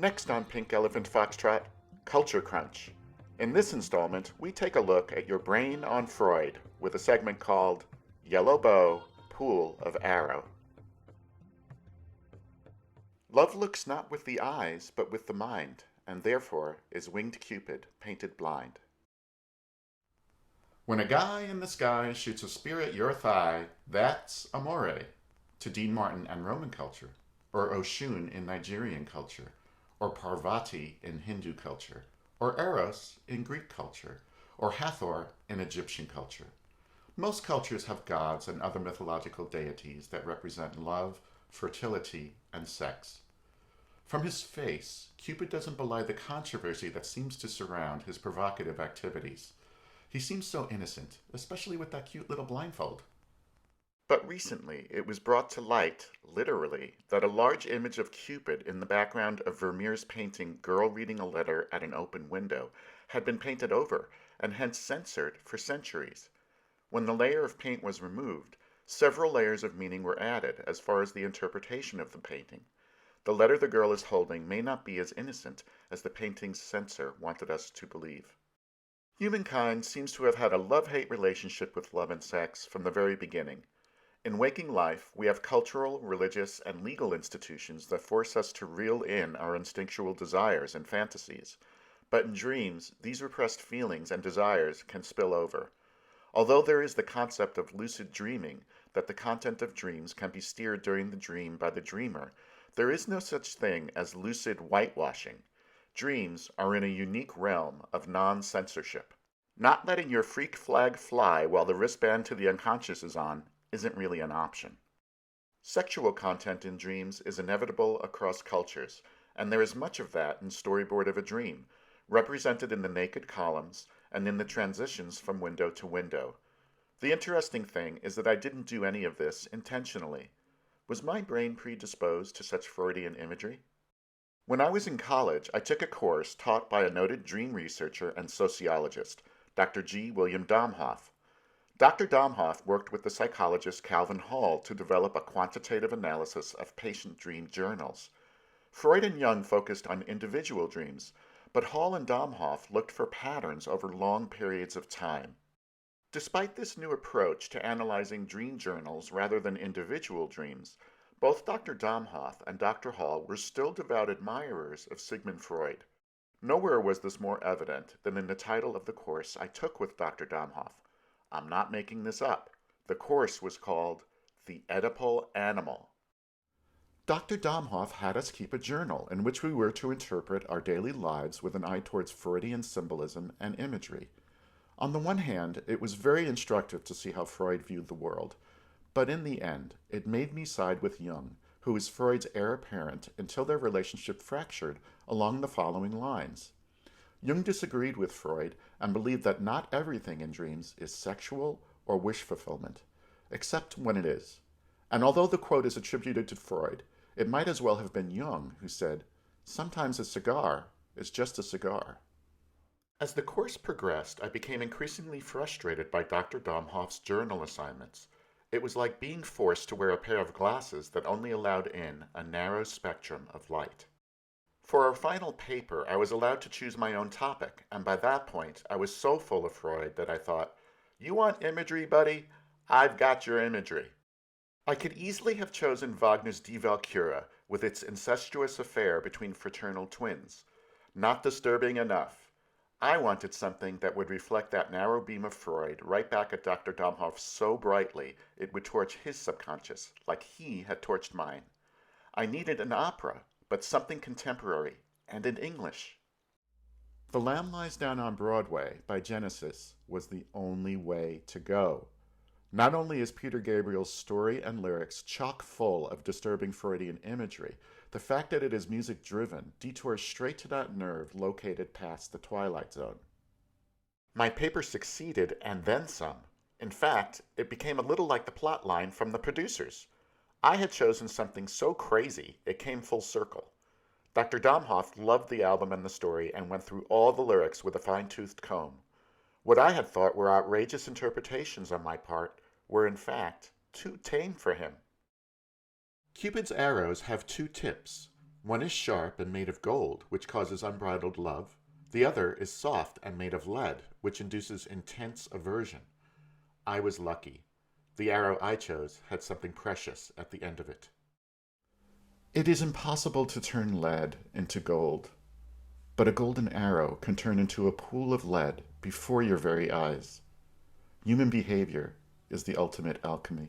Next on Pink Elephant Foxtrot, Culture Crunch. In this installment, we take a look at your brain on Freud with a segment called Yellow Bow, Pool of Arrow. Love looks not with the eyes, but with the mind, and therefore is winged Cupid painted blind. When a guy in the sky shoots a spear at your thigh, that's amore, to Dean Martin and Roman culture, or Oshun in Nigerian culture, or Parvati in Hindu culture, or Eros in Greek culture, or Hathor in Egyptian culture. Most cultures have gods and other mythological deities that represent love, fertility, and sex. From his face, Cupid doesn't belie the controversy that seems to surround his provocative activities. He seems so innocent, especially with that cute little blindfold. But recently, it was brought to light, literally, that a large image of Cupid in the background of Vermeer's painting Girl Reading a Letter at an Open Window had been painted over, and hence censored, for centuries. When the layer of paint was removed, several layers of meaning were added as far as the interpretation of the painting. The letter the girl is holding may not be as innocent as the painting's censor wanted us to believe. Humankind seems to have had a love-hate relationship with love and sex from the very beginning. In waking life, we have cultural, religious, and legal institutions that force us to reel in our instinctual desires and fantasies. But in dreams, these repressed feelings and desires can spill over. Although there is the concept of lucid dreaming, that the content of dreams can be steered during the dream by the dreamer, there is no such thing as lucid whitewashing. Dreams are in a unique realm of non-censorship. Not letting your freak flag fly while the wristband to the unconscious is on isn't really an option. Sexual content in dreams is inevitable across cultures, and there is much of that in Storyboard of a Dream, represented in the naked columns and in the transitions from window to window. The interesting thing is that I didn't do any of this intentionally. Was my brain predisposed to such Freudian imagery? When I was in college, I took a course taught by a noted dream researcher and sociologist, Dr. G. William Domhoff. Dr. Domhoff worked with the psychologist Calvin Hall to develop a quantitative analysis of patient dream journals. Freud and Jung focused on individual dreams, but Hall and Domhoff looked for patterns over long periods of time. Despite this new approach to analyzing dream journals rather than individual dreams, both Dr. Domhoff and Dr. Hall were still devout admirers of Sigmund Freud. Nowhere was this more evident than in the title of the course I took with Dr. Domhoff. I'm not making this up. The course was called The Oedipal Animal. Dr. Domhoff had us keep a journal in which we were to interpret our daily lives with an eye towards Freudian symbolism and imagery. On the one hand, it was very instructive to see how Freud viewed the world, but in the end, it made me side with Jung, who was Freud's heir apparent until their relationship fractured along the following lines. Jung disagreed with Freud and believed that not everything in dreams is sexual or wish fulfillment, except when it is. And although the quote is attributed to Freud, it might as well have been Jung who said, "Sometimes a cigar is just a cigar." As the course progressed, I became increasingly frustrated by Dr. Domhoff's journal assignments. It was like being forced to wear a pair of glasses that only allowed in a narrow spectrum of light. For our final paper, I was allowed to choose my own topic, and by that point, I was so full of Freud that I thought, "You want imagery, buddy? I've got your imagery." I could easily have chosen Wagner's Die Walküre with its incestuous affair between fraternal twins. Not disturbing enough. I wanted something that would reflect that narrow beam of Freud right back at Dr. Domhoff so brightly it would torch his subconscious, like he had torched mine. I needed an opera, but something contemporary, and in English. The Lamb Lies Down on Broadway by Genesis was the only way to go. Not only is Peter Gabriel's story and lyrics chock full of disturbing Freudian imagery, the fact that it is music-driven detours straight to that nerve located past the twilight zone. My paper succeeded and then some. In fact, it became a little like the plot line from The Producers. I had chosen something so crazy it came full circle. Dr. Domhoff loved the album and the story and went through all the lyrics with a fine-toothed comb. What I had thought were outrageous interpretations on my part were in fact too tame for him. Cupid's arrows have two tips. One is sharp and made of gold, which causes unbridled love. The other is soft and made of lead, which induces intense aversion. I was lucky. The arrow I chose had something precious at the end of it. It is impossible to turn lead into gold, but a golden arrow can turn into a pool of lead before your very eyes. Human behavior is the ultimate alchemy.